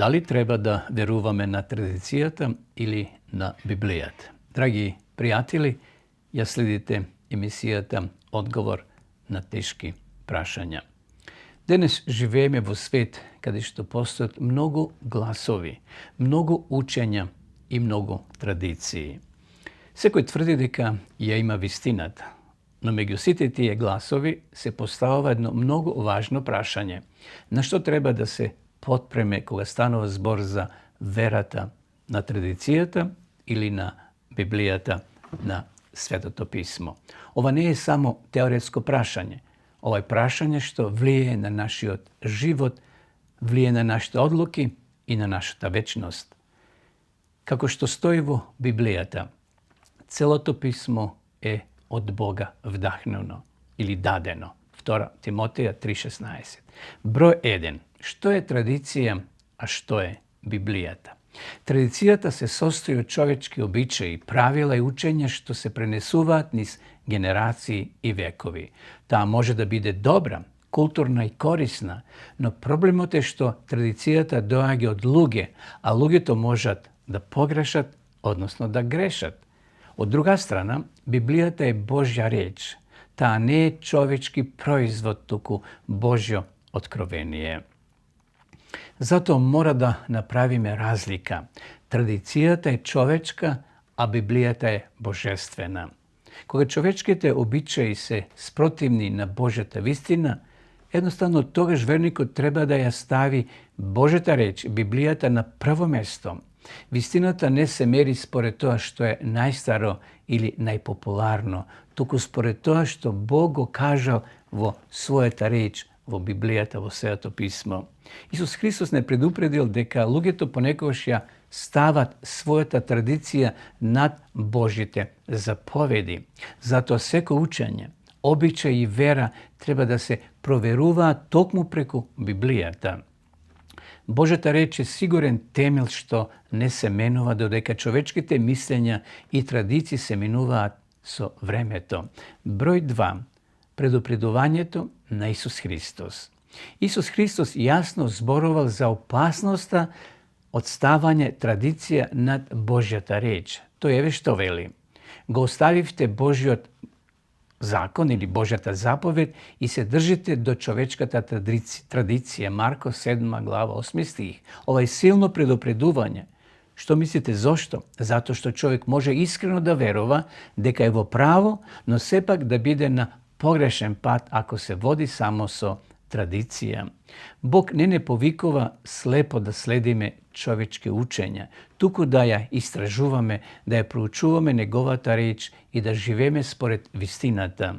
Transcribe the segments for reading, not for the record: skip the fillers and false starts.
Дали треба да веруваме на традицијата или на Библијата? Драги пријатели, ја следите емисијата Одговор на тешки прашања. Денес живееме во свет каде што постојат многу гласови, многу учења и многу традиции. Секој тврди дека ја има вистината, но меѓу сите тие гласови се поставува едно многу важно прашање. На што треба да се потпреме кога станува збор за верата на традицијата или на Библијата, на Светото писмо? Ова не е само теоретско прашање. Ова е прашање што влијае на нашиот живот, влијае на нашите одлуки и на нашата вечност. Како што стои во Библијата, целото писмо е од Бога вдахнено или дадено. 2 Тимотеја 3:16. Број 1. Што е традиција, а што е Библијата? Традицијата се состои од човечки обичаи, правила и учења што се пренесуваат низ генерации и векови. Таа може да биде добра, културна и корисна, но проблемот е што традицијата доаѓа од луѓе, а луѓето можат да погрешат, односно да грешат. Од друга страна, Библијата е Божја реч. Таа не е човечки производ, туку Божјо откровение. Затоа мора да направиме разлика. Традицијата е човечка, а Библијата е божествена. Кога човечките обичаи се спротивни на Божјата вистина, едноставно тогаш верникот треба да ја стави Божјата реч, Библијата, на прво место. Вистината не се мери според тоа што е најстаро или најпопуларно, туку според тоа што Бог го кажал во својата реч, во Библијата, во Светото писмо. Исус Христос не предупредил дека луѓето понекогаш ја стават својата традиција над Божите заповеди. Затоа секој учење, обичај и вера треба да се проверуваат токму преку Библијата. Божјата реч е сигурен темел што не се менува, додека човечките мислења и традиции се менуваат со времето. Број 2. Предупредувањето на Исус Христос. Исус Христос јасно зборувал за опасноста од ставање традиција над Божјата реч. Тој еве што вели: го оставивте Божјиот закон или Божјата заповед и се држите до човечката традиција. Марко 7 глава 8 стих. Ова е силно предупредување. Што мислите зошто? Затоа што човек може искрено да верува дека е во право, но сепак да биде на погрешен пат ако се води само со традиција. Бог не повикува слепо да следиме човечки учења, туку да ја истражуваме, да ја проучуваме неговата реч и да живееме според вистината.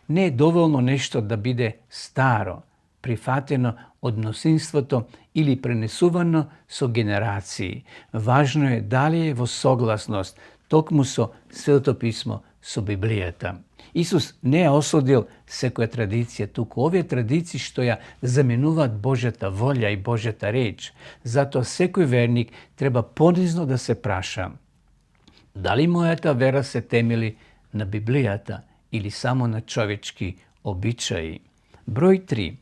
Не е доволно нешто да биде старо, прифатено од мнозинството или пренесувано со генерации. Важно е дали е во согласност токму со Светото писмо, со Библијата. Исус не ја осудил секоја традиција, туку овие традиции што ја заменуваат Божјата волја и Божјата реч. Затоа секој верник треба понизно да се праша: дали мојата вера се темели на Библијата или само на човечки обичаи? Број 3.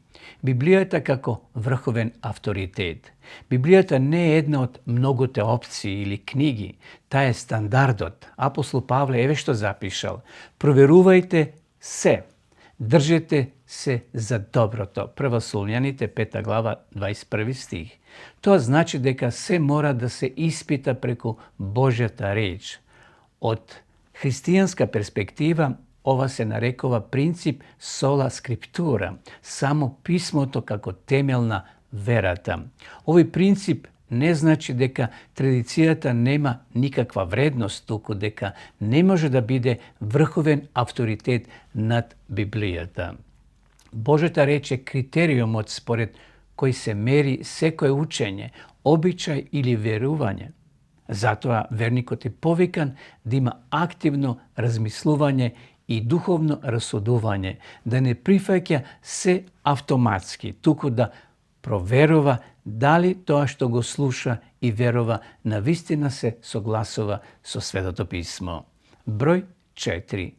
Библијата како врховен авторитет. Библијата не е една од многуте опции или книги. Таа е стандардот. Апостол Павле еве што запишал: проверувајте се, држете се за доброто. 1 Солуњаните 5 глава 21 стих. Тоа значи дека се мора да се испита преку Божјата реч. Од христијанска перспектива, ова се нарекува принцип сола скриптура, само писмото како темел на верата. Овој принцип не значи дека традицијата нема никаква вредност, туку дека не може да биде врховен авторитет над Библијата. Божјата реч е критериумот според кој се мери секое учење, обичај или верување. Затоа верникот е повикан да има активно размислување и духовно расудување, да не прифаќа се автоматски, туку да проверува дали тоа што го слуша и верува навистина се согласува со Светото писмо. Број 4.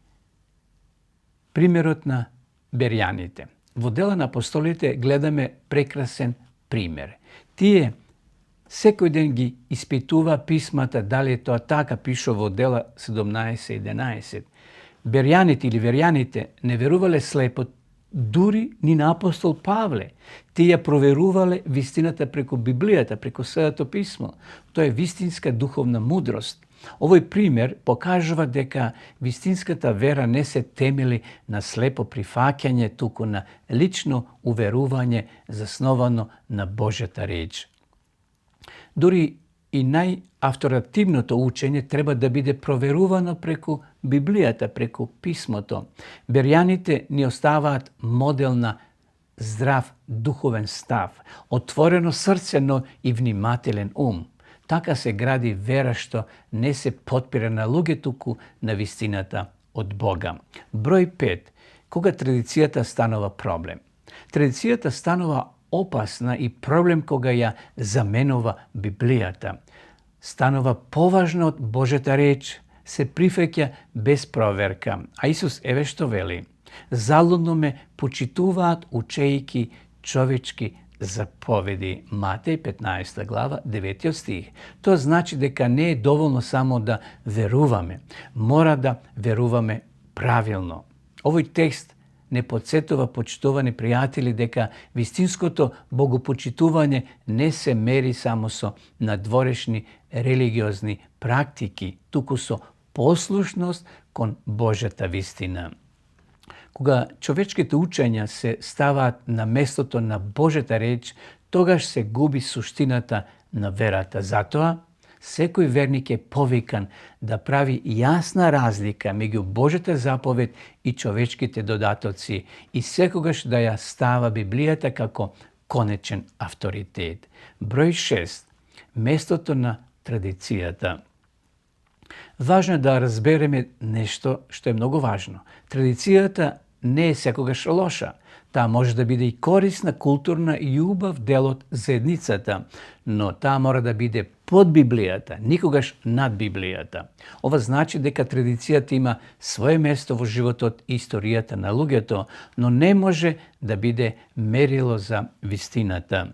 Примерот на берјаните. Во Дела на апостолите гледаме прекрасен пример. Тие Секој ден ги испитува писмата, дали е тоа така, пишува во Дела 17:11. Берјаните или верјаните не верувале слепо, дури ни на апостол Павле. Тие ја проверувале вистината преку Библијата, преку Светото писмо. Тоа е вистинска духовна мудрост. Овој пример покажува дека вистинската вера не се темели на слепо прифаќање, туку на лично уверување засновано на Божјата реч. Дури и најавторативното учење треба да биде проверувано преку Библијата, преку писмото. Берјаните ни оставаат модел на здрав духовен став, отворено срце, но и внимателен ум. Така се гради вера што не се потпира на луѓе, туку на вистината од Бога. Број 5. Кога традицијата станува проблем. Традицијата станува опасна и проблем кога ја заменува Библијата. Станува поважна од Божјата реч, се прифаќа без проверка. А Исус еве што вели: залудно ме почитуваат учејки човечки заповеди. Матеј 15 глава 9 стих. Тоа значи дека не е доволно само да веруваме, мора да веруваме правилно. Овој текст не подсетува, почитувани пријатели, дека вистинското богопочитување не се мери само со надворешни религиозни практики, туку со послушност кон Божјата вистина. Кога човечките учења се ставаат на местото на Божјата реч, тогаш се губи суштината на верата. Затоа, секој верник е повикан да прави јасна разлика меѓу Божјата заповед и човечките додатоци и секогаш да ја става Библијата како конечен авторитет. Број 6. Местото на традицијата. Важно е да разбереме нешто што е многу важно. Традицијата не е секогаш лоша. Таа може да биде и корисна, културна и убав дел од заедницата, но таа мора да биде под Библијата, никогаш над Библијата. Ова значи дека традицијата има свое место во животот и историјата на луѓето, но не може да биде мерило за вистината.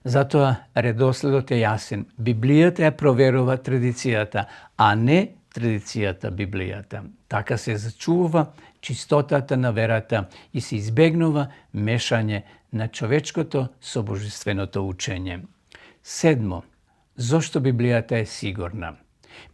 Затоа редоследот е јасен. Библијата ја проверува традицијата, а не традицијата Библијата. Така се зачува чистотата на верата и се избегнува мешање на човечкото со божественото учење. 7. Зошто Библијата е сигурна?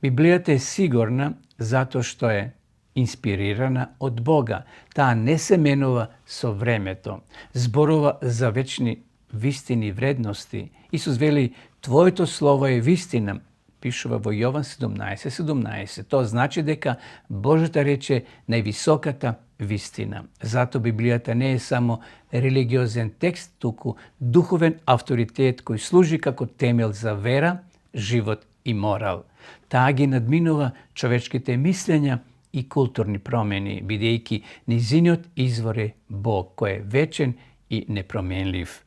Библијата е сигурна затоа што е инспирирана од Бога. Таа не се менува со времето. Зборува за вечни вистини вредности. Исус вели: Твоето слово е вистина. Пишува во Јован 17:17. Тоа значи дека Божјата реч е највисоката вистина. Зато Библијата не е само религиозен текст, туку духовен авторитет кој служи како темел за вера, живот и морал. Таа ги надминува човечките мислења и културни промени, бидејќи низиниот извор е Бог, кој е вечен и непроменлив.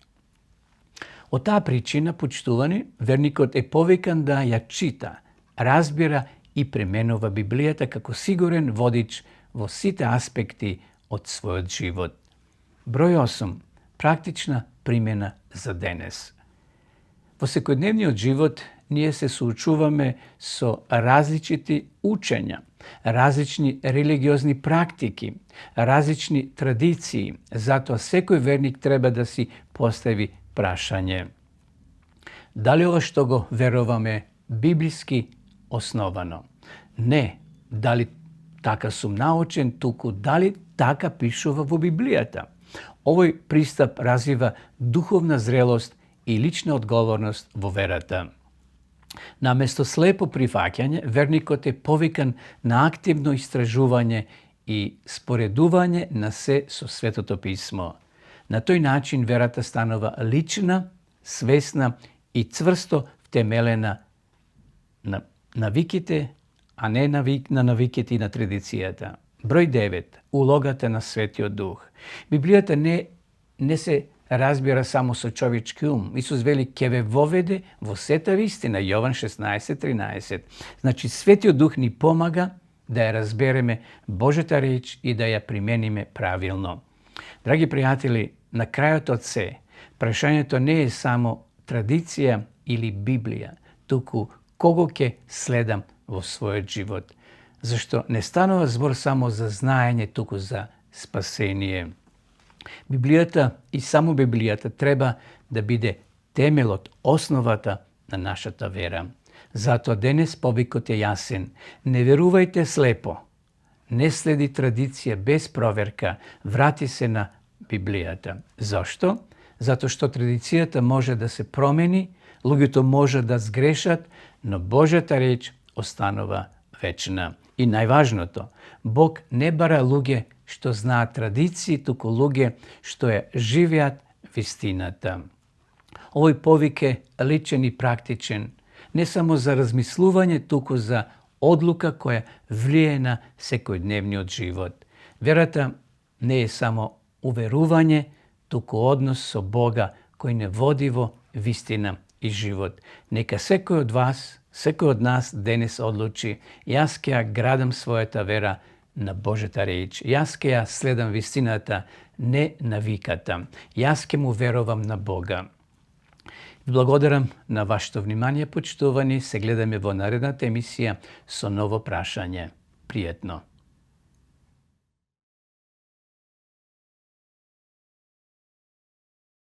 Од таа причина, почитувани, верникот е повикан да ја чита, разбира и пременува Библијата како сигурен водич во сите аспекти од својот живот. Број 8. Практична примена за денес. Во секојдневниот живот ние се соочуваме со различити учења, различни религиозни практики, различни традиции. Затоа секој верник треба да си постави прашање: дали ова што го веруваме библиски основано? Не дали така сум научен, туку дали така пишува во Библијата. Овој пристап развива духовна зрелост и лична одговорност во верата. Наместо слепо прифаќање, верникот е повикан на активно истражување и споредување на се со Светото писмо. На тој начин верата станува лична, свесна и цврсто втемелена на навиките, а не на навиките и на традицијата. Број 9. Улогата на Светиот Дух. Библијата не се разбира само со човечки ум. Исус вели: ќе ве воведе во сета вистина. Јован 16:13. Значи, Светиот Дух ни помага да ја разбереме Божјата реч и да ја примениме правилно. Драги пријатели, на крајот од се, прашањето не е само традиција или Библија, туку кого ќе следам во својот живот. Зашто не станува збор само за знаење, туку за спасение. Библијата и само Библијата треба да биде темелот, основата на нашата вера. Затоа денес повикот е јасен. Не верувајте слепо. Не следи традиција без проверка. Врати се на Библијата. Зошто? Затоа што традицијата може да се промени, луѓето може да сгрешат, но Божјата реч останува вечна. И најважното, Бог не бара луѓе што знаат традиции, туку луѓе што ја живеат вистината. Овој повик е личен и практичен, не само за размислување, туку за одлука која влие на секојдневниот живот. Верата не е само уверување, туку однос со Бога кој не води во вистина и живот. Нека секој од вас, секој од нас денес одлучи: јас ќе ја градам својата вера на Божјата реч. Јас ќе ја следам вистината, не навиката. Јас ќе му верувам на Бога. Благодарам на вашето внимание, почитувани. Се гледаме во наредната емисија со ново прашање. Пријетно!